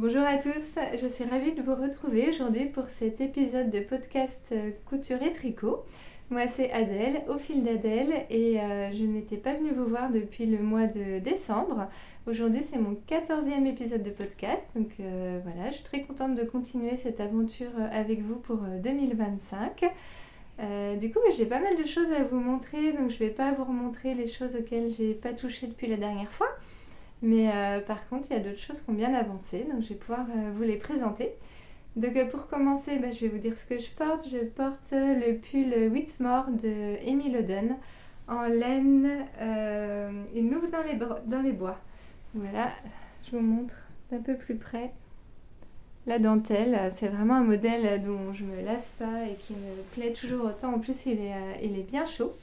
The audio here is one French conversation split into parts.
Bonjour à tous, je suis ravie de vous retrouver aujourd'hui pour cet épisode de podcast couture et tricot. Moi c'est Adèle, au fil d'Adèle, et je n'étais pas venue vous voir depuis le mois de décembre. Aujourd'hui c'est mon 14e épisode de podcast, donc voilà, je suis très contente de continuer cette aventure avec vous pour 2025. Du coup, j'ai pas mal de choses à vous montrer, donc je vais pas vous remontrer les choses auxquelles j'ai pas touché depuis la dernière fois. Mais par contre, il y a d'autres choses qui ont bien avancé, donc je vais pouvoir vous les présenter. Donc pour commencer, je vais vous dire ce que je porte. Je porte le pull Whitmore de Emmy Loden en laine une louve dans les bois. Voilà, je vous montre d'un peu plus près la dentelle. C'est vraiment un modèle dont je me lasse pas et qui me plaît toujours autant. En plus, il est bien chaud.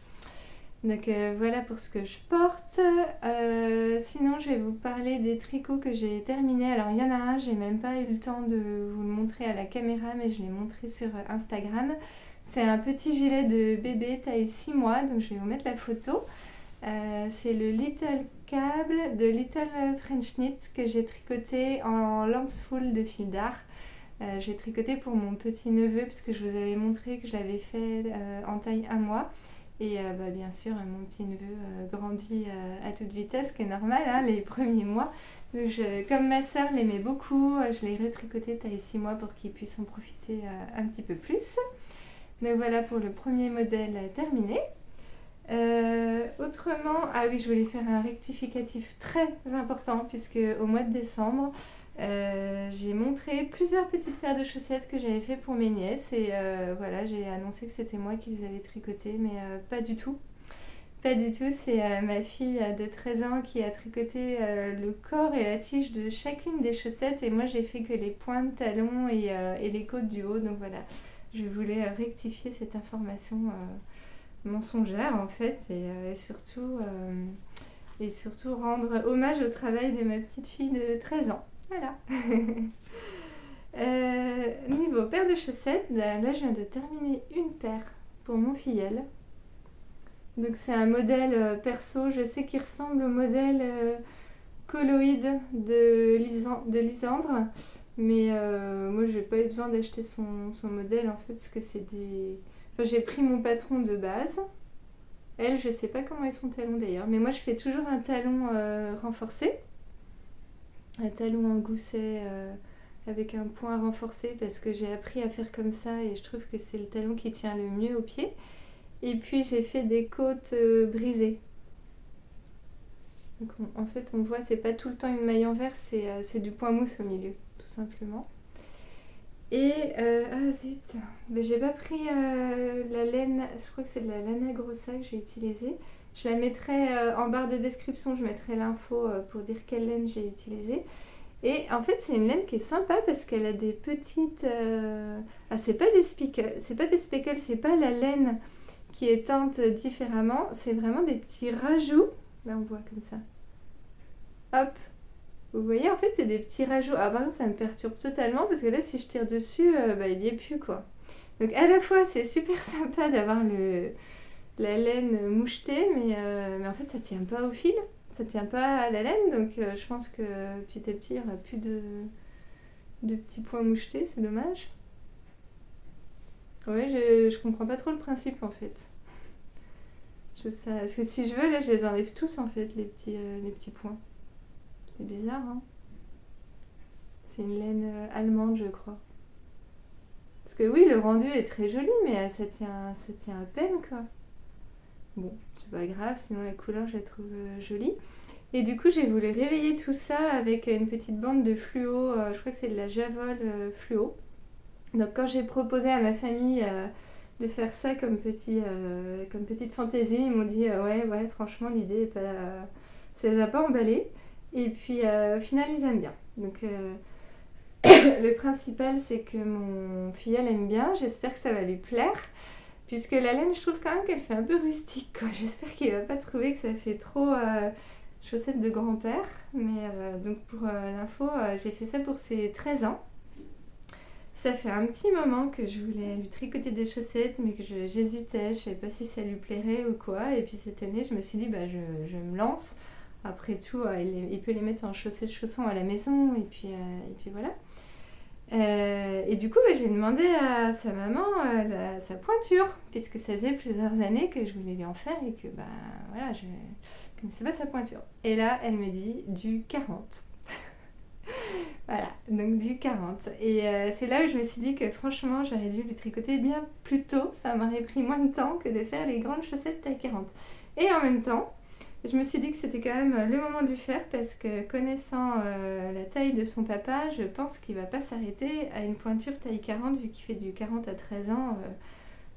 Donc voilà pour ce que je porte. Sinon, je vais vous parler des tricots que j'ai terminés. Alors, il y en a un, j'ai même pas eu le temps de vous le montrer à la caméra, mais je l'ai montré sur Instagram. C'est un petit gilet de bébé taille 6 mois, donc je vais vous mettre la photo. C'est le Little Cable de Little French Knit que j'ai tricoté en Lambswool de fil d'art. J'ai tricoté pour mon petit neveu puisque je vous avais montré que je l'avais fait en taille 1 mois. Et bien sûr, mon petit neveu grandit à toute vitesse, ce qui est normal, hein, les premiers mois. Donc comme ma soeur l'aimait beaucoup, je l'ai retricoté taille 6 mois pour qu'il puisse en profiter un petit peu plus. Donc voilà pour le premier modèle terminé. Autrement, ah oui, je voulais faire un rectificatif très important puisque au mois de décembre, j'ai montré plusieurs petites paires de chaussettes que j'avais fait pour mes nièces et voilà, j'ai annoncé que c'était moi qui les avais tricotées, mais pas du tout. Pas du tout, c'est ma fille de 13 ans qui a tricoté le corps et la tige de chacune des chaussettes et moi j'ai fait que les pointes, talons et les côtes du haut. Donc voilà, je voulais rectifier cette information mensongère en fait et surtout rendre hommage au travail de ma petite fille de 13 ans. Voilà. Niveau paire de chaussettes, là je viens de terminer une paire pour mon filleul. Donc c'est un modèle perso, je sais qu'il ressemble au modèle colloïde de Lisandre, mais moi j'ai pas eu besoin d'acheter son modèle en fait, parce que c'est des... Enfin, j'ai pris mon patron de base. Elle, je sais pas comment est son talon d'ailleurs, mais moi je fais toujours un talon renforcé. Un talon en gousset avec un point renforcé parce que j'ai appris à faire comme ça et je trouve que c'est le talon qui tient le mieux au pied. Et puis j'ai fait des côtes brisées. Donc en fait on voit, c'est pas tout le temps une maille envers, c'est du point mousse au milieu, tout simplement. Et ah zut, j'ai pas pris la laine, je crois que c'est de la Lana Grossa que j'ai utilisée. Je la mettrai en barre de description, je mettrai l'info pour dire quelle laine j'ai utilisée. Et en fait c'est une laine qui est sympa parce qu'elle a des petites... Ah c'est pas des speckles, c'est pas la laine qui est teinte différemment, c'est vraiment des petits rajouts. Là on voit comme ça. Hop, vous voyez, en fait, c'est des petits rajouts. Ah, par contre, ça me perturbe totalement parce que là, si je tire dessus, il n'y est plus, quoi. Donc, à la fois, c'est super sympa d'avoir la laine mouchetée, mais en fait, ça tient pas au fil. Ça tient pas à la laine. Donc, je pense que petit à petit, il n'y aura plus de petits points mouchetés. C'est dommage. Ouais, je comprends pas trop le principe, en fait. Parce que si je veux, là, je les enlève tous, en fait, les petits points. C'est bizarre, hein. C'est une laine allemande, je crois. Parce que oui, le rendu est très joli, mais ça tient à peine, quoi. Bon, c'est pas grave, sinon la couleur, je la trouve jolie. Et du coup, j'ai voulu réveiller tout ça avec une petite bande de fluo. Je crois que c'est de la Javol fluo. Donc quand j'ai proposé à ma famille de faire ça comme petite fantaisie, ils m'ont dit ouais, franchement, l'idée est pas... ça les a pas emballés. Et puis au final, ils aiment bien. Donc... le principal, c'est que mon filleul aime bien. J'espère que ça va lui plaire. Puisque la laine, je trouve quand même qu'elle fait un peu rustique, quoi. J'espère qu'il va pas trouver que ça fait trop chaussettes de grand-père. Mais donc pour l'info, j'ai fait ça pour ses 13 ans. Ça fait un petit moment que je voulais lui tricoter des chaussettes, mais que j'hésitais. Je savais pas si ça lui plairait ou quoi. Et puis cette année, je me suis dit, je me lance. Après tout, il peut les mettre en chaussettes chaussons à la maison et puis voilà. Et du coup, j'ai demandé à sa maman sa pointure, puisque ça faisait plusieurs années que je voulais lui en faire et que voilà, je ne connaissais pas sa pointure. Et là, elle me dit du 40. Voilà, donc du 40. Et c'est là où je me suis dit que franchement, j'aurais dû lui tricoter bien plus tôt. Ça m'aurait pris moins de temps que de faire les grandes chaussettes taille 40. Et en même temps, je me suis dit que c'était quand même le moment de lui faire parce que connaissant la taille de son papa, je pense qu'il va pas s'arrêter à une pointure taille 40 vu qu'il fait du 40 à 13 ans.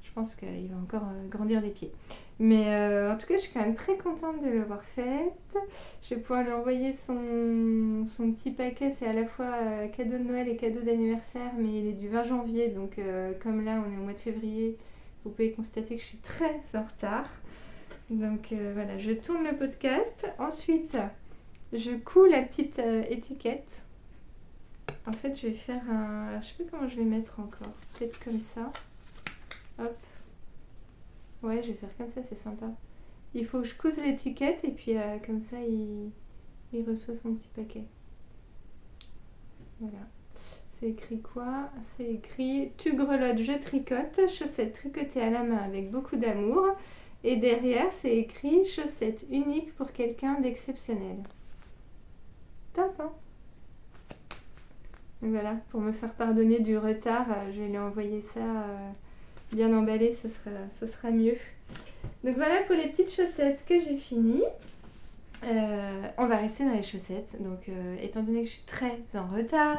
Je pense qu'il va encore grandir des pieds. Mais en tout cas, je suis quand même très contente de l'avoir faite. Je vais pouvoir lui envoyer son petit paquet. C'est à la fois cadeau de Noël et cadeau d'anniversaire, mais il est du 20 janvier. Donc comme là, on est au mois de février, vous pouvez constater que je suis très en retard. Donc voilà, je tourne le podcast. Ensuite, je couds la petite étiquette. En fait, je vais faire un... Alors, je sais plus comment je vais mettre encore. Peut-être comme ça. Hop. Ouais, je vais faire comme ça, c'est sympa. Il faut que je couse l'étiquette et puis comme ça, il reçoit son petit paquet. Voilà. C'est écrit quoi? C'est écrit « Tu grelottes, je tricote, chaussettes tricotées à la main avec beaucoup d'amour ». Et derrière, c'est écrit « Chaussettes uniques pour quelqu'un d'exceptionnel ». Top, hein? Donc voilà, pour me faire pardonner du retard, je vais lui envoyer ça bien emballé, ce sera mieux. Donc voilà pour les petites chaussettes que j'ai finies. On va rester dans les chaussettes. Donc étant donné que je suis très en retard,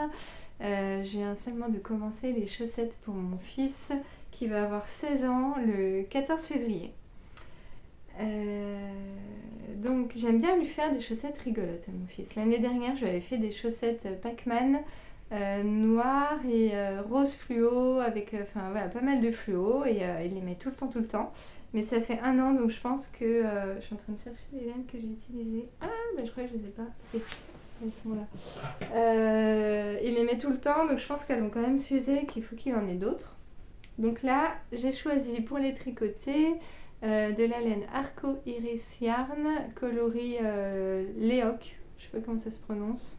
j'ai seulement de commencer les chaussettes pour mon fils qui va avoir 16 ans le 14 février. Donc j'aime bien lui faire des chaussettes rigolotes à mon fils. L'année dernière, je lui avais fait des chaussettes Pac-Man noires et rose fluo avec voilà, pas mal de fluo et il les met tout le temps. Mais ça fait 1 an, donc je pense que je suis en train de chercher les laines que j'ai utilisées. Ah, je crois que je les ai pas. Si, elles sont là. Il les met tout le temps, donc je pense qu'elles vont quand même s'user, qu'il faut qu'il en ait d'autres. Donc là, j'ai choisi pour les tricoter de la laine Arco Iris Yarn, coloris Léoc. Je sais pas comment ça se prononce.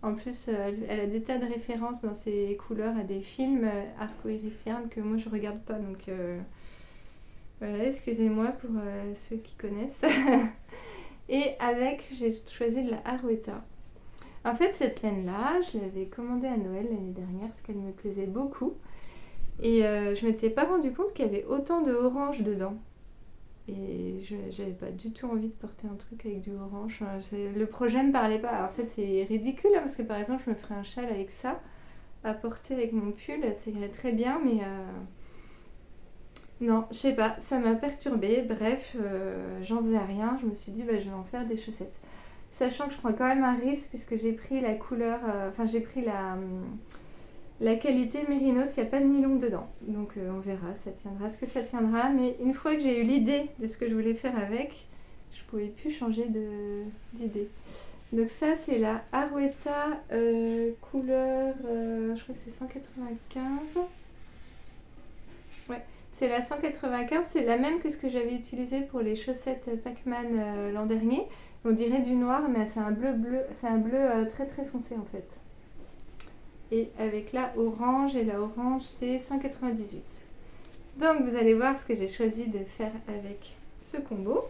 En plus, elle a des tas de références dans ses couleurs à des films Arco Iris Yarn que moi je regarde pas, donc voilà, excusez-moi pour ceux qui connaissent. Et avec, j'ai choisi de la Arouetta. En fait, cette laine-là, je l'avais commandée à Noël l'année dernière parce qu'elle me plaisait beaucoup. Et je m'étais pas rendu compte qu'il y avait autant de orange dedans. Et j'avais pas du tout envie de porter un truc avec du orange. Le projet me parlait pas. En fait, c'est ridicule hein, parce que par exemple, je me ferais un châle avec ça à porter avec mon pull, ça irait très bien, mais non, je sais pas, ça m'a perturbée. Bref, j'en faisais rien. Je me suis dit, je vais en faire des chaussettes. Sachant que je prends quand même un risque puisque j'ai pris la couleur, j'ai pris la qualité Mérinos, il n'y a pas de nylon dedans. Donc on verra, ça tiendra ce que ça tiendra. Mais une fois que j'ai eu l'idée de ce que je voulais faire avec, je ne pouvais plus changer d'idée. Donc ça c'est la Arouetta couleur, je crois que c'est 195. Ouais, c'est la 195, c'est la même que ce que j'avais utilisé pour les chaussettes Pac-Man l'an dernier. On dirait du noir, mais c'est un bleu, c'est un bleu très très foncé en fait. Et avec la orange, et la orange c'est 198. Donc vous allez voir ce que j'ai choisi de faire avec ce combo.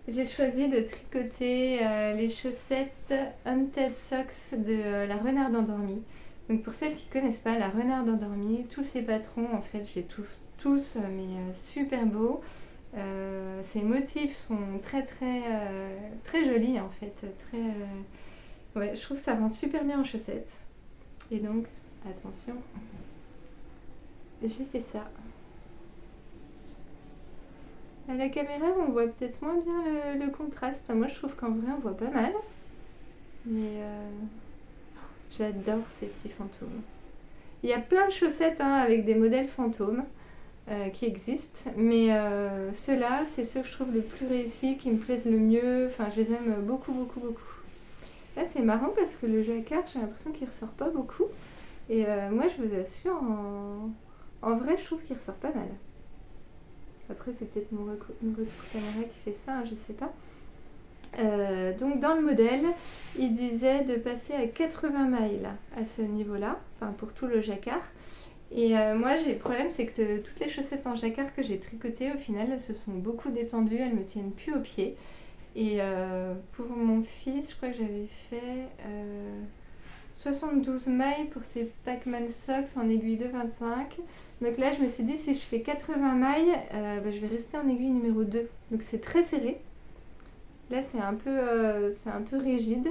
J'ai choisi de tricoter les chaussettes Haunted Socks de la Renarde Endormie. Donc pour celles qui ne connaissent pas, la Renarde Endormie, tous ces patrons en fait, je les trouve tous mais super beaux. Ces motifs sont très très très jolis en fait. Ouais, je trouve que ça rend super bien en chaussettes. Et donc, attention, j'ai fait ça. À la caméra, on voit peut-être moins bien le contraste. Moi, je trouve qu'en vrai, on voit pas mal. Mais j'adore ces petits fantômes. Il y a plein de chaussettes avec des modèles fantômes qui existent. Mais ceux-là, c'est ceux que je trouve le plus réussis, qui me plaisent le mieux. Enfin, je les aime beaucoup, beaucoup, beaucoup. Là, c'est marrant parce que le jacquard, j'ai l'impression qu'il ressort pas beaucoup. Et moi, je vous assure, en vrai, je trouve qu'il ressort pas mal. Après, c'est peut-être mon retour caméra qui fait ça, je sais pas. Donc dans le modèle, il disait de passer à 80 mailles à ce niveau-là, enfin pour tout le jacquard. Et moi j'ai le problème, c'est que toutes les chaussettes en jacquard que j'ai tricotées, au final elles se sont beaucoup détendues, elles me tiennent plus aux pieds. Et pour mon fils, je crois que j'avais fait 72 mailles pour ses Pac-Man Socks en aiguille de 25. Donc là je me suis dit, si je fais 80 mailles, je vais rester en aiguille numéro 2. Donc c'est très serré. Là c'est un peu rigide.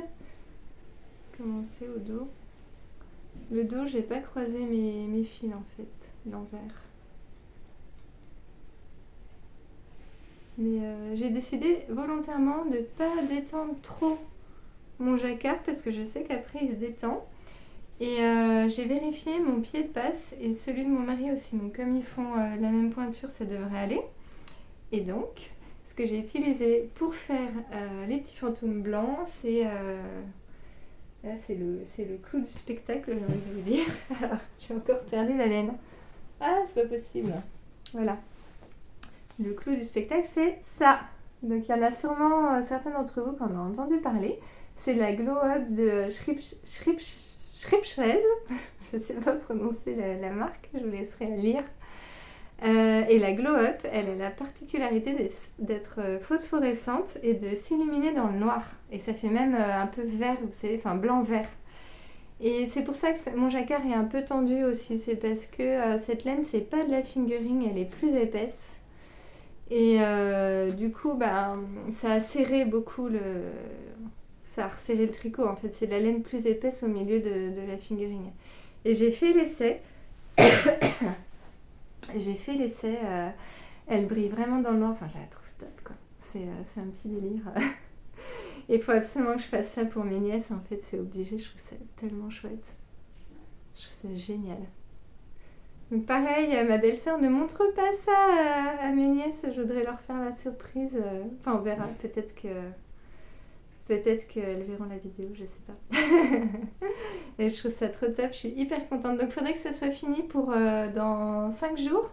Commencer au dos. Le dos, j'ai pas croisé mes fils en fait, l'envers. Mais j'ai décidé volontairement de pas détendre trop mon jacquard parce que je sais qu'après il se détend. Et j'ai vérifié mon pied de passe et celui de mon mari aussi. Donc comme ils font la même pointure, ça devrait aller. Et donc, ce que j'ai utilisé pour faire les petits fantômes blancs, c'est... là, c'est le clou du spectacle, j'ai envie de vous dire. Alors, j'ai encore perdu la laine. Ah, c'est pas possible. Voilà. Le clou du spectacle, c'est ça. Donc, il y en a sûrement certains d'entre vous qui en ont entendu parler. C'est la Glow Up de Schrippshrez. Je ne sais pas prononcer la marque, je vous laisserai la lire. Et la Glow Up, elle a la particularité d'être phosphorescente et de s'illuminer dans le noir. Et ça fait même un peu vert, vous savez, enfin blanc-vert. Et c'est pour ça que mon jacquard est un peu tendu aussi. C'est parce que cette laine, c'est pas de la fingering, elle est plus épaisse. Et du coup, ça a serré beaucoup ça a resserré le tricot. En fait, c'est de la laine plus épaisse au milieu de la fingering. Et j'ai fait l'essai. Elle brille vraiment dans le noir, enfin je la trouve top quoi. C'est un petit délire. Il faut absolument que je fasse ça pour mes nièces, en fait c'est obligé, je trouve ça tellement chouette. Je trouve ça génial. Donc pareil, ma belle-sœur ne montre pas ça à mes nièces, je voudrais leur faire la surprise. Enfin on verra, peut-être qu'elles verront la vidéo, je sais pas. Et je trouve ça trop top, je suis hyper contente. Donc il faudrait que ça soit fini pour dans 5 jours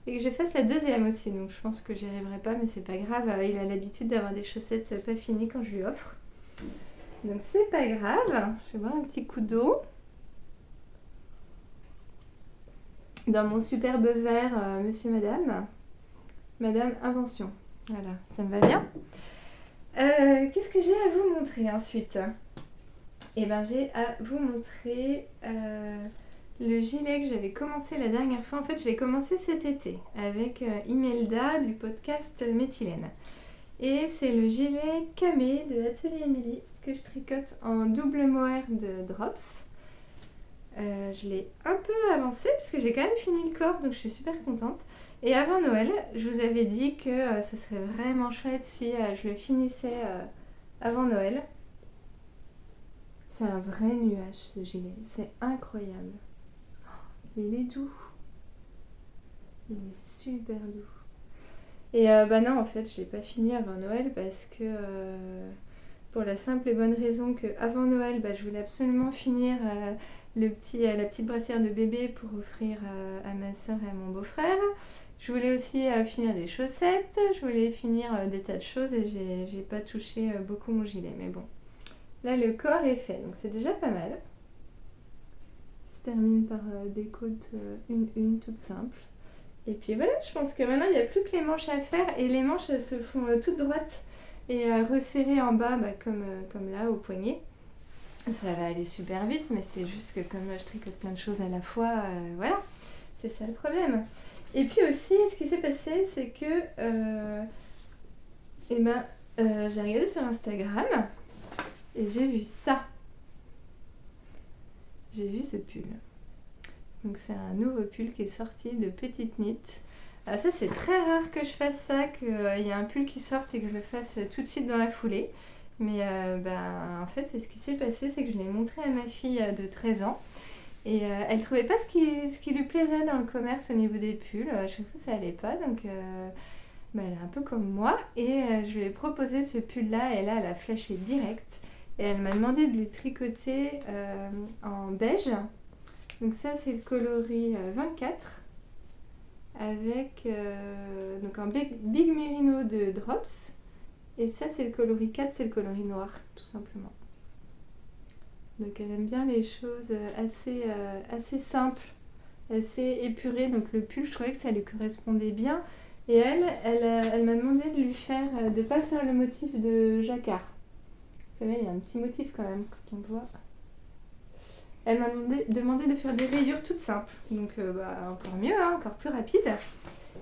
et que je fasse la deuxième aussi. Donc je pense que j'y arriverai pas, mais c'est pas grave. Il a l'habitude d'avoir des chaussettes pas finies quand je lui offre. Donc c'est pas grave. Je vais boire un petit coup d'eau. Dans mon superbe verre, monsieur, madame. Madame Invention. Voilà, ça me va bien. Qu'est-ce que j'ai à vous montrer ensuite ? Eh bien, j'ai à vous montrer le gilet que j'avais commencé la dernière fois. En fait, je l'ai commencé cet été avec Imelda du podcast Méthylène. Et c'est le gilet camé de Atelier Émilie que je tricote en double mohair de Drops. Je l'ai un peu avancé parce que j'ai quand même fini le corps, donc je suis super contente. Et avant Noël, je vous avais dit que ce serait vraiment chouette si je le finissais avant Noël. C'est un vrai nuage ce gilet, c'est incroyable. Il est doux. Il est super doux. Et non, en fait, je l'ai pas fini avant Noël parce que pour la simple et bonne raison que avant Noël, je voulais absolument finir la petite brassière de bébé pour offrir à ma soeur et à mon beau-frère. Je voulais aussi finir des chaussettes, je voulais finir des tas de choses et j'ai pas touché beaucoup mon gilet, mais bon. Là, le corps est fait, donc c'est déjà pas mal. Il se termine par des côtes une toute simple. Et puis voilà, je pense que maintenant, il n'y a plus que les manches à faire. Et les manches, elles se font toutes droites et resserrées en bas, comme là, au poignet. Ça va aller super vite, mais c'est juste que comme je tricote plein de choses à la fois, voilà, c'est ça le problème. Et puis aussi, ce qui s'est passé, c'est que j'ai regardé sur Instagram et j'ai vu ça. J'ai vu ce pull. Donc c'est un nouveau pull qui est sorti de Petite Knit. Alors ça, c'est très rare que je fasse ça, qu'il y ait un pull qui sorte et que je le fasse tout de suite dans la foulée. Mais en fait, c'est ce qui s'est passé, c'est que je l'ai montré à ma fille de 13 ans. Et elle trouvait pas ce qui lui plaisait dans le commerce au niveau des pulls. À chaque fois, ça allait pas. Donc elle est un peu comme moi. Et je lui ai proposé ce pull-là. Et là, elle a flashé direct. Et elle m'a demandé de lui tricoter en beige. Donc ça, c'est le coloris 24. Avec donc un Big Merino de Drops. Et ça, c'est le coloris 4, c'est le coloris noir, tout simplement. Donc elle aime bien les choses assez simples, assez épurées. Donc le pull, je trouvais que ça lui correspondait bien. Et elle m'a demandé de lui faire, de pas faire le motif de jacquard. Parce que là, il y a un petit motif quand même, quand on voit. Elle m'a demandé de faire des rayures toutes simples. Donc encore mieux, hein, encore plus rapide.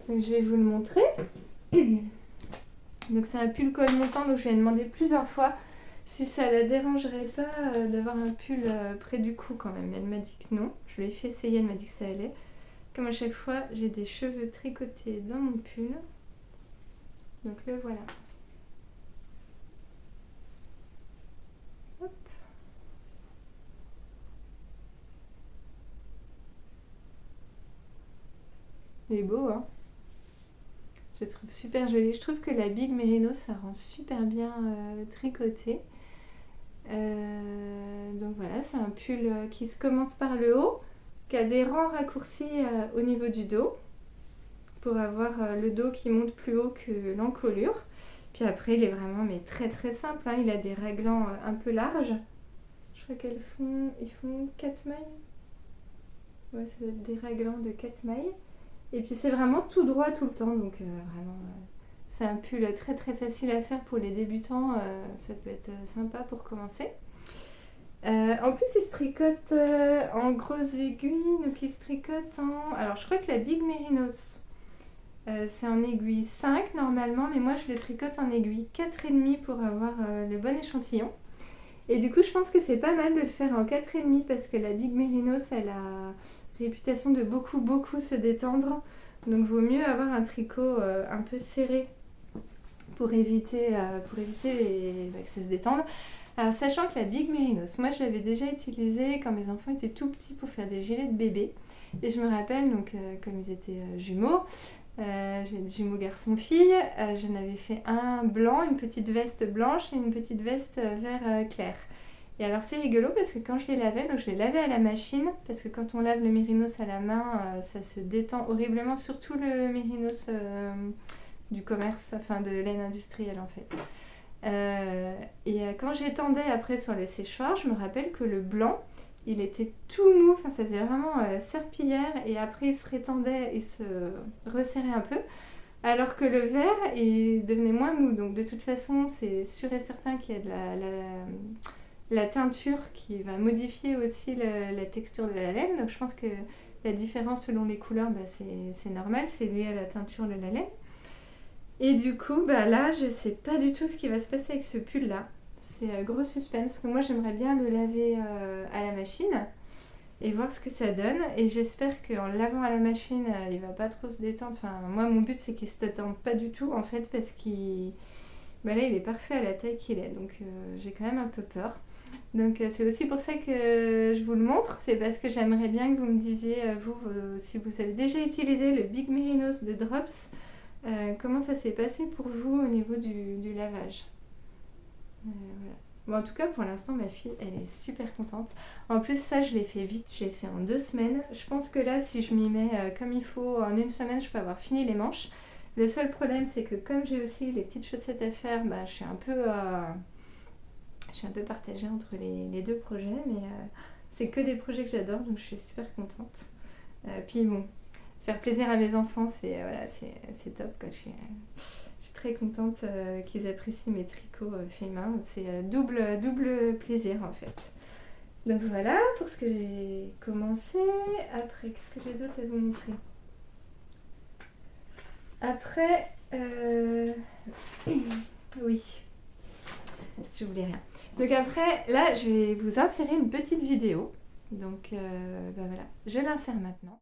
Donc je vais vous le montrer. Donc c'est un pull col montant, donc je lui ai demandé plusieurs fois si ça la dérangerait pas d'avoir un pull près du cou quand même. Elle m'a dit que non. Je lui ai fait essayer, elle m'a dit que ça allait. Comme à chaque fois, j'ai des cheveux tricotés dans mon pull. Donc le voilà. Hop. Il est beau, hein. Je le trouve super joli. Je trouve que la Big Merino, ça rend super bien tricoté. Donc voilà, c'est un pull qui se commence par le haut, qui a des rangs raccourcis au niveau du dos, pour avoir le dos qui monte plus haut que l'encolure. Puis après, il est vraiment très très simple, hein. Il a des raglans un peu larges. Je crois ils font 4 mailles. Ouais, ça doit être des raglans de 4 mailles. Et puis c'est vraiment tout droit tout le temps, donc vraiment c'est un pull très très facile à faire pour les débutants, ça peut être sympa pour commencer. En plus il se tricote en grosses aiguilles, donc il se tricote en... Alors je crois que la Big Merinos c'est en aiguille 5 normalement, mais moi je le tricote en aiguille 4,5 pour avoir le bon échantillon. Et du coup je pense que c'est pas mal de le faire en 4,5 parce que la Big Merinos elle a réputation de beaucoup se détendre, donc vaut mieux avoir un tricot un peu serré pour éviter que ça se détende. Alors sachant que la Big Merinos, moi je l'avais déjà utilisée quand mes enfants étaient tout petits pour faire des gilets de bébé, et je me rappelle donc comme ils étaient jumeaux, j'ai des jumeaux garçon-fille, j'en avais fait un blanc, une petite veste blanche et une petite veste vert clair. Et alors c'est rigolo parce que quand je les lavais, donc je les lavais à la machine, parce que quand on lave le mérinos à la main, ça se détend horriblement, surtout le mérinos du commerce, enfin de laine industrielle en fait. Quand j'étendais après sur les séchoirs, je me rappelle que le blanc, il était tout mou, enfin ça faisait vraiment serpillière, et après il se rétendait et se resserrait un peu. Alors que le vert, il devenait moins mou. Donc de toute façon, c'est sûr et certain qu'il y a de la teinture qui va modifier aussi la texture de la laine. Donc je pense que la différence selon les couleurs, c'est normal, c'est lié à la teinture de la laine. Et du coup, là, je sais pas du tout ce qui va se passer avec ce pull-là. C'est gros suspense, parce que moi j'aimerais bien le laver à la machine et voir ce que ça donne. Et j'espère qu'en le lavant à la machine, il va pas trop se détendre. Enfin, moi, mon but, c'est qu'il se détende pas du tout, en fait, parce qu'il... là, il est parfait à la taille qu'il est. Donc, j'ai quand même un peu peur. Donc, c'est aussi pour ça que je vous le montre. C'est parce que j'aimerais bien que vous me disiez, si vous avez déjà utilisé le Big Merinos de Drops, comment ça s'est passé pour vous au niveau du lavage. Voilà. Bon, en tout cas, pour l'instant, ma fille, elle est super contente. En plus, ça, je l'ai fait vite. Je l'ai fait en 2 semaines. Je pense que là, si je m'y mets comme il faut, en 1 semaine, je peux avoir fini les manches. Le seul problème, c'est que comme j'ai aussi les petites chaussettes à faire, je suis un peu partagée entre les 2 projets. Mais c'est que des projets que j'adore, donc je suis super contente. Puis bon, faire plaisir à mes enfants, c'est top, quoi. Je suis très contente qu'ils apprécient mes tricots faits main. C'est double plaisir en fait. Donc voilà pour ce que j'ai commencé. Après, qu'est-ce que j'ai d'autre à vous montrer? Après, oui, j'oublie rien. Donc après, là, je vais vous insérer une petite vidéo. Donc voilà, je l'insère maintenant.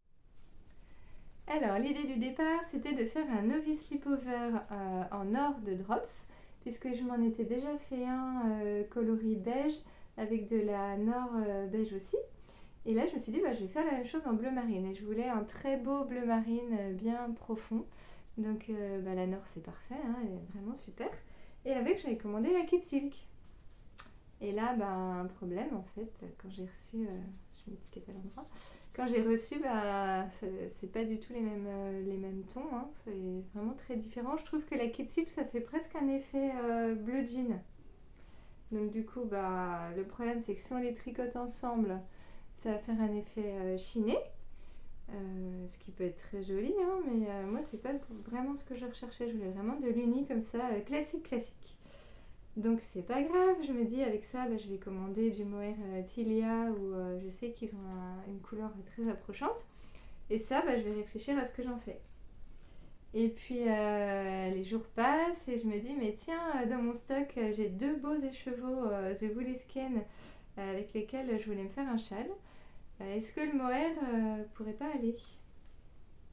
Alors, l'idée du départ, c'était de faire un novice slipover en or de Drops, puisque je m'en étais déjà fait un coloris beige, avec de la nord beige aussi. Et là, je me suis dit, je vais faire la même chose en bleu marine. Et je voulais un très beau bleu marine bien profond. Donc, la nord, c'est parfait, hein, elle est vraiment super. Et avec, j'avais commandé la Kid Silk. Et là, un problème, en fait, quand j'ai reçu... je j'ai mis l'étiquette à l'endroit. Quand j'ai reçu, bah, c'est pas du tout les mêmes tons, hein. C'est vraiment très différent. Je trouve que la Kid Silk, ça fait presque un effet bleu jean. Donc du coup, bah, le problème c'est que si on les tricote ensemble, ça va faire un effet chiné, ce qui peut être très joli, hein, mais moi c'est pas vraiment ce que je recherchais. Je voulais vraiment de l'uni comme ça, classique. Donc c'est pas grave, je me dis avec ça, bah, je vais commander du mohair Tilia où je sais qu'ils ont une couleur très approchante. Et ça, bah, je vais réfléchir à ce que j'en fais. Et puis les jours passent et je me dis, mais tiens, dans mon stock, j'ai 2 beaux écheveaux The Woolesken avec lesquels je voulais me faire un châle. Est-ce que le mohair pourrait pas aller?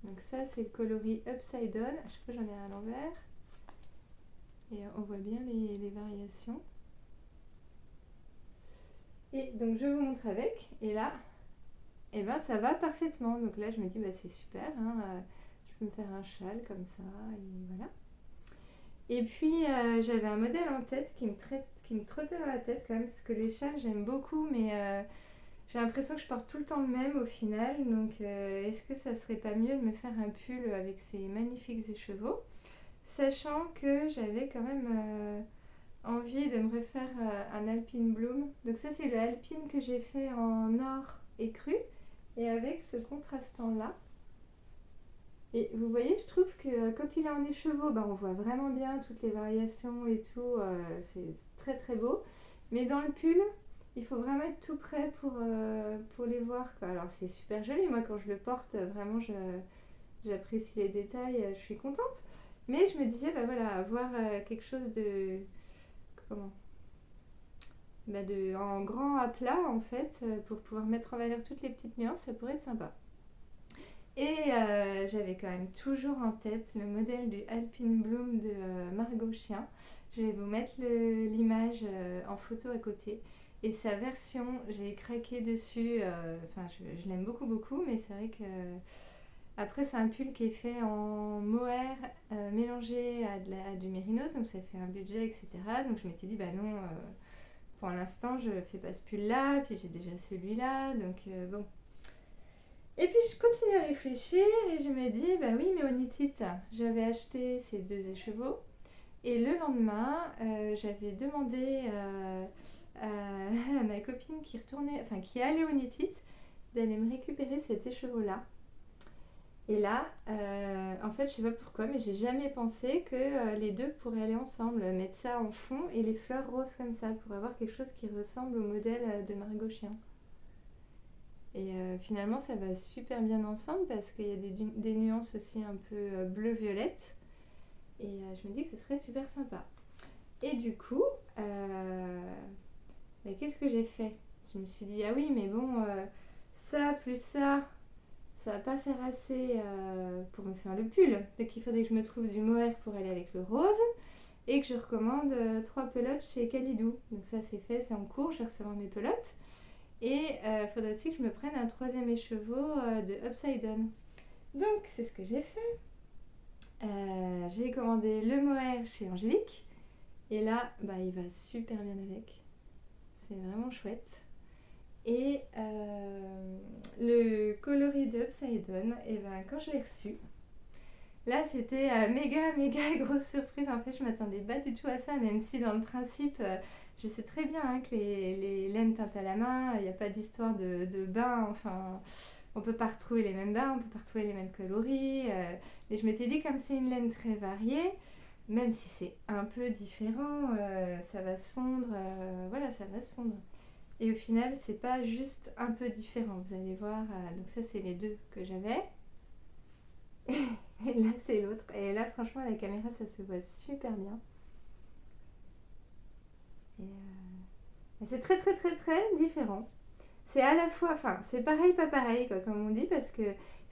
Donc ça, c'est le coloris Upside Down. À chaque fois, j'en ai un à l'envers. Et on voit bien les variations. Et donc, je vous montre avec. Et là, eh ben, ça va parfaitement. Donc là, je me dis, bah, c'est super, hein, je peux me faire un châle comme ça. Et voilà. Et puis, j'avais un modèle en tête qui me trottait dans la tête quand même. Parce que les châles, j'aime beaucoup. Mais j'ai l'impression que je porte tout le temps le même au final. Donc, est-ce que ça serait pas mieux de me faire un pull avec ces magnifiques écheveaux? Sachant que j'avais quand même envie de me refaire un Alpine Bloom. Donc ça c'est le Alpine que j'ai fait en or et cru et avec ce contrastant là. Et vous voyez, je trouve que quand il est en écheveau, bah, on voit vraiment bien toutes les variations et tout. C'est très très beau. Mais dans le pull, il faut vraiment être tout prêt pour les voir, quoi. Alors c'est super joli, moi quand je le porte, vraiment j'apprécie les détails, je suis contente. Mais je me disais, bah voilà, avoir quelque chose de... Comment? Bah en grand à plat en fait, pour pouvoir mettre en valeur toutes les petites nuances, ça pourrait être sympa. Et j'avais quand même toujours en tête le modèle du Alpine Bloom de Margot Chien. Je vais vous mettre l'image en photo à côté. Et sa version, j'ai craqué dessus. Enfin, je l'aime beaucoup, mais c'est vrai que après c'est un pull qui est fait en mohair mélangé à du mérinos, donc ça fait un budget, etc. Donc je m'étais dit, bah non, pour l'instant je fais pas ce pull là, puis j'ai déjà celui-là, donc bon. Et puis je continue à réfléchir et je me dis, bah oui, mais au Knit It, j'avais acheté ces 2 écheveaux. Et le lendemain, j'avais demandé à ma copine qui allait au Knit It, d'aller me récupérer cet écheveau-là. Et là, en fait, je sais pas pourquoi, mais j'ai jamais pensé que les deux pourraient aller ensemble, mettre ça en fond et les fleurs roses comme ça, pour avoir quelque chose qui ressemble au modèle de Margot Chien. Et finalement, ça va super bien ensemble parce qu'il y a des nuances aussi un peu bleu-violette. Et je me dis que ce serait super sympa. Et du coup, bah, qu'est-ce que j'ai fait? Je me suis dit, ah oui, mais bon, ça plus ça va pas faire assez pour me faire le pull. Donc il faudrait que je me trouve du mohair pour aller avec le rose et que je recommande 3 pelotes chez Kalidou. Donc ça c'est fait, c'est en cours, je vais recevoir mes pelotes. Et il faudrait aussi que je me prenne un 3e écheveau de Upside Down. Donc c'est ce que j'ai fait. J'ai commandé le mohair chez Angélique. Et là, bah, il va super bien avec. C'est vraiment chouette. Et le coloris de Upside Down, et ben, quand je l'ai reçu, là c'était méga grosse surprise. En fait, je m'attendais pas du tout à ça, même si dans le principe, je sais très bien hein, que les laines teintes à la main, il n'y a pas d'histoire de bain. Enfin, on peut pas retrouver les mêmes bains, on peut pas retrouver les mêmes coloris. Mais je m'étais dit, comme c'est une laine très variée, même si c'est un peu différent, ça va se fondre. Voilà, ça va se fondre. Et au final, c'est pas juste un peu différent, vous allez voir. Donc ça, c'est les 2 que j'avais. Et là, c'est l'autre. Et là, franchement, à la caméra, ça se voit super bien. Et c'est très différent. C'est à la fois, enfin, c'est pareil, pas pareil, quoi, comme on dit, parce que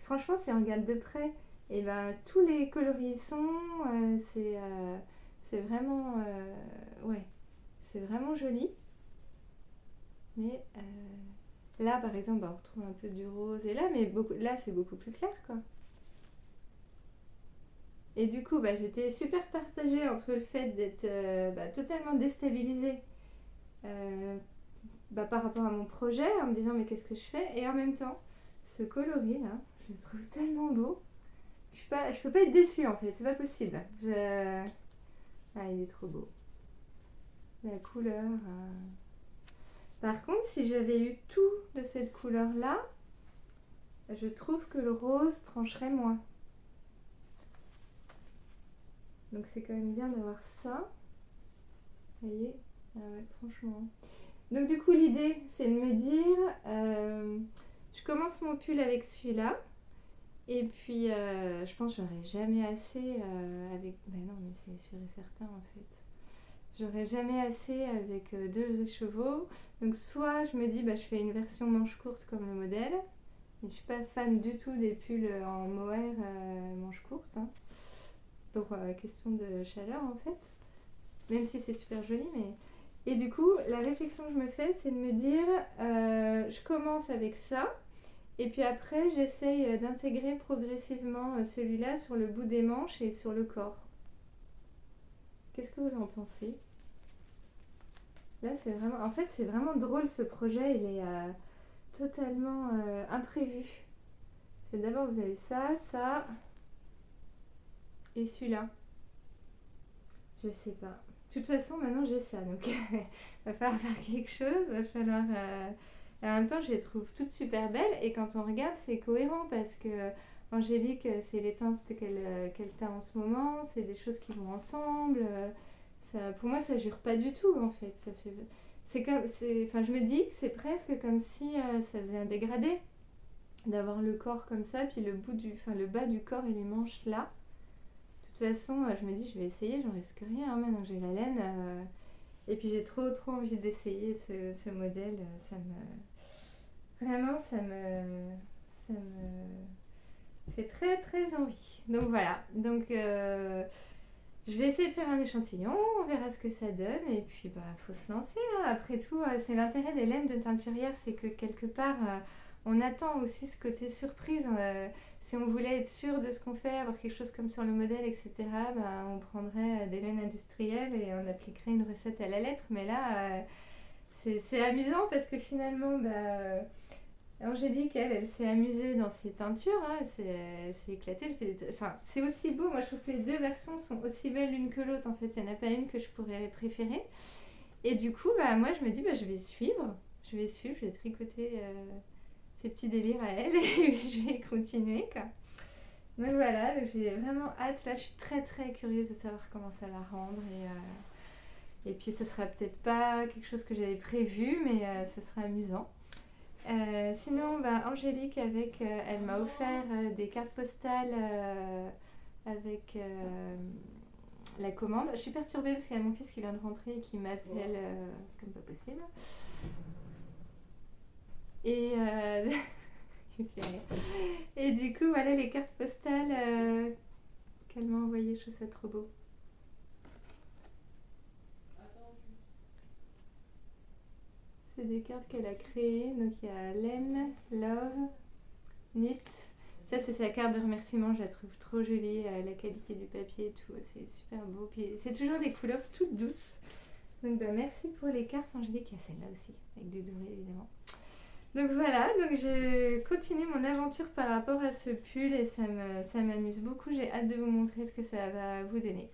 franchement, si on regarde de près, et ben, tous les coloris sont, c'est vraiment, ouais, c'est vraiment joli. Mais là, par exemple, bah, on retrouve un peu du rose, et là, là, c'est beaucoup plus clair, quoi. Et du coup, bah, j'étais super partagée entre le fait d'être totalement déstabilisée par rapport à mon projet, en me disant mais qu'est-ce que je fais? Et en même temps, ce coloris là, je le trouve tellement beau. Je peux pas être déçue en fait, c'est pas possible. Ah, il est trop beau. La couleur. Par contre, si j'avais eu tout de cette couleur-là, je trouve que le rose trancherait moins. Donc c'est quand même bien d'avoir ça. Vous voyez? Ah ouais, franchement. Donc du coup, l'idée, c'est de me dire, je commence mon pull avec celui-là. Et puis, je pense que j'aurai jamais assez avec... Ben non, mais c'est sûr et certain en fait. J'aurai jamais assez avec 2 écheveaux. Donc soit je me dis, je fais une version manche courte comme le modèle. Mais je suis pas fan du tout des pulls en mohair manche courte. Hein, pour question de chaleur en fait. Même si c'est super joli, mais... Et du coup, la réflexion que je me fais, c'est de me dire, je commence avec ça. Et puis après, j'essaye d'intégrer progressivement celui-là sur le bout des manches et sur le corps. Qu'est-ce que vous en pensez? Là, c'est vraiment... En fait, c'est vraiment drôle ce projet. Il est totalement imprévu. C'est d'abord, vous avez ça, ça et celui-là. Je sais pas. De toute façon, maintenant, j'ai ça. Donc, il va falloir faire quelque chose. Il va falloir... En même temps, je les trouve toutes super belles. Et quand on regarde, c'est cohérent parce que Angélique, c'est les teintes qu'elle teint en ce moment. C'est des choses qui vont ensemble. Pour moi, ça jure pas du tout, en fait. Ça fait... Enfin, je me dis que c'est presque comme si ça faisait un dégradé d'avoir le corps comme ça, puis le bas du corps et les manches là. De toute façon, je me dis, je vais essayer, j'en risque rien. Hein, maintenant que j'ai la laine. Et puis j'ai trop envie d'essayer ce modèle. Vraiment, ça me fait très très envie. Donc voilà. Donc je vais essayer de faire un échantillon. On verra ce que ça donne. Et puis faut se lancer. Hein. Après tout, c'est l'intérêt des laines de teinturière, c'est que quelque part, on attend aussi ce côté surprise. Si on voulait être sûr de ce qu'on fait, avoir quelque chose comme sur le modèle, etc., on prendrait des laines industrielles et on appliquerait une recette à la lettre. Mais là, c'est amusant parce que finalement, Angélique, elle s'est amusée dans ses teintures. Hein, elle s'est éclatée. Enfin, c'est aussi beau. Moi, je trouve que les 2 versions sont aussi belles l'une que l'autre. En fait, il n'y en a pas une que je pourrais préférer. Et du coup, moi, je me dis, je vais suivre. Je vais tricoter... ces petits délires à elle et je vais continuer quoi. Donc voilà, donc j'ai vraiment hâte. Là, je suis très très curieuse de savoir comment ça va rendre et puis ça sera peut-être pas quelque chose que j'avais prévu, mais ça sera amusant. Sinon, Angélique elle m'a offert des cartes postales avec la commande. Je suis perturbée parce qu'il y a mon fils qui vient de rentrer et qui m'appelle comme pas possible. Et, et du coup, voilà les cartes postales qu'elle m'a envoyées. Je trouve ça trop beau. C'est des cartes qu'elle a créées. Donc il y a Laine, Love, Knit. Ça, c'est sa carte de remerciement. Je la trouve trop jolie. La qualité du papier et tout. C'est super beau. Puis c'est toujours des couleurs toutes douces. Donc merci pour les cartes, Angélique. Il y a celle-là aussi, avec du doré évidemment. Donc voilà, donc je continue mon aventure par rapport à ce pull et ça m'amuse beaucoup. J'ai hâte de vous montrer ce que ça va vous donner.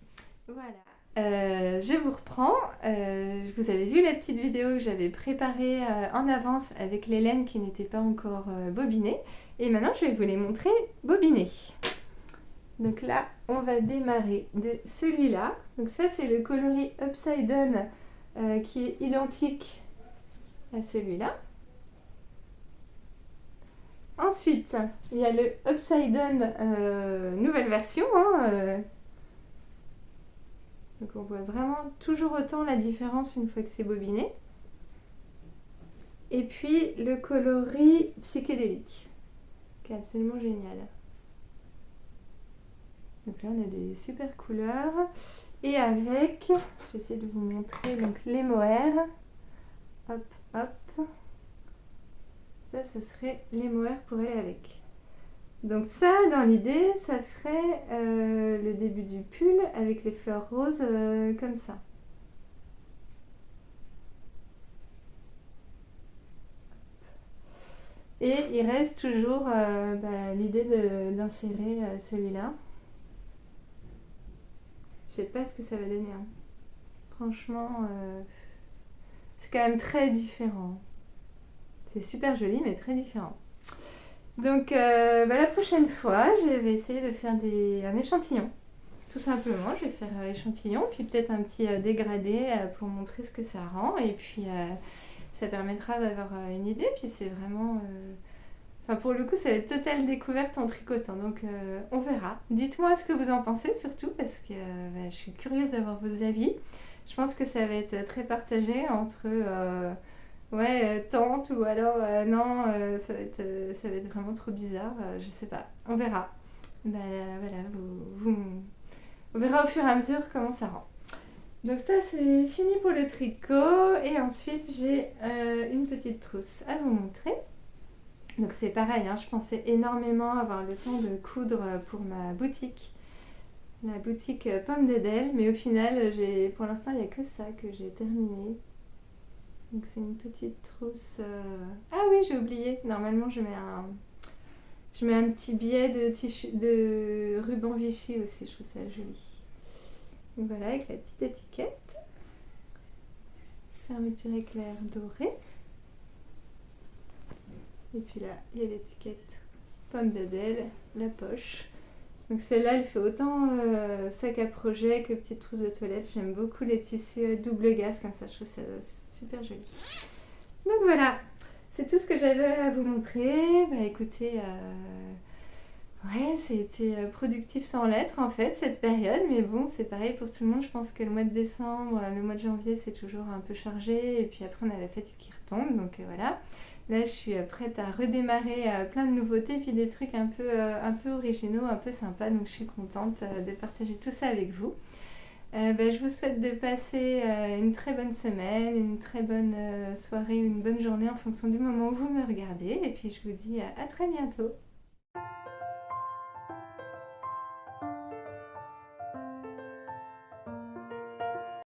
Voilà. Je vous reprends. Vous avez vu la petite vidéo que j'avais préparée en avance avec les laines qui n'étaient pas encore bobinées. Et maintenant, je vais vous les montrer bobinés. Donc là, on va démarrer de celui-là. Donc ça, c'est le coloris Upside Down qui est identique à celui-là. Ensuite, il y a le Upside Down nouvelle version. Donc on voit vraiment toujours autant la différence une fois que c'est bobiné. Et puis le coloris psychédélique, qui est absolument génial. Donc là on a des super couleurs. Et avec, j'essaie de vous montrer donc les mohair. Hop, hop. Ça, ce serait les mohair pour aller avec. Donc ça, dans l'idée, ça ferait le début du pull avec les fleurs roses comme ça. Et il reste toujours l'idée d'insérer celui-là. Je sais pas ce que ça va donner, hein. Franchement, c'est quand même très différent. C'est super joli, mais très différent. Donc la prochaine fois, je vais essayer de faire un échantillon. Tout simplement, je vais faire échantillon, puis peut-être un petit dégradé pour montrer ce que ça rend. Et puis ça permettra d'avoir une idée. Puis c'est vraiment... Enfin, pour le coup, ça va être totale découverte en tricotant. Donc on verra. Dites-moi ce que vous en pensez surtout, parce que je suis curieuse d'avoir vos avis. Je pense que ça va être très partagé entre... tente ou alors non, ça va être vraiment trop bizarre, je sais pas, on verra. Voilà, on verra au fur et à mesure comment ça rend. Donc ça c'est fini pour le tricot et ensuite j'ai une petite trousse à vous montrer. Donc c'est pareil, hein, je pensais énormément avoir le temps de coudre pour ma boutique. La boutique Pomme d'Adèle, mais au final, pour l'instant, il n'y a que ça que j'ai terminé. Donc c'est une petite trousse. Ah oui, j'ai oublié. Normalement, je mets un petit billet de ruban Vichy aussi. Je trouve ça joli. Donc voilà, avec la petite étiquette. Fermeture éclair dorée. Et puis là, il y a l'étiquette Pomme d'Adèle, la poche. Donc celle-là, elle fait autant sac à projet que petite trousse de toilette. J'aime beaucoup les tissus double gaze comme ça. Je trouve ça super joli. Donc voilà, c'est tout ce que j'avais à vous montrer. Écoutez, c'était productif sans l'être en fait cette période, mais bon, c'est pareil pour tout le monde. Je pense que le mois de décembre, le mois de janvier, c'est toujours un peu chargé, et puis après on a la fatigue qui retombe, donc voilà. Là, je suis prête à redémarrer plein de nouveautés, puis des trucs un peu originaux, un peu sympas, donc je suis contente de partager tout ça avec vous. Je vous souhaite de passer une très bonne semaine, une très bonne soirée, une bonne journée en fonction du moment où vous me regardez. Et puis je vous dis à très bientôt.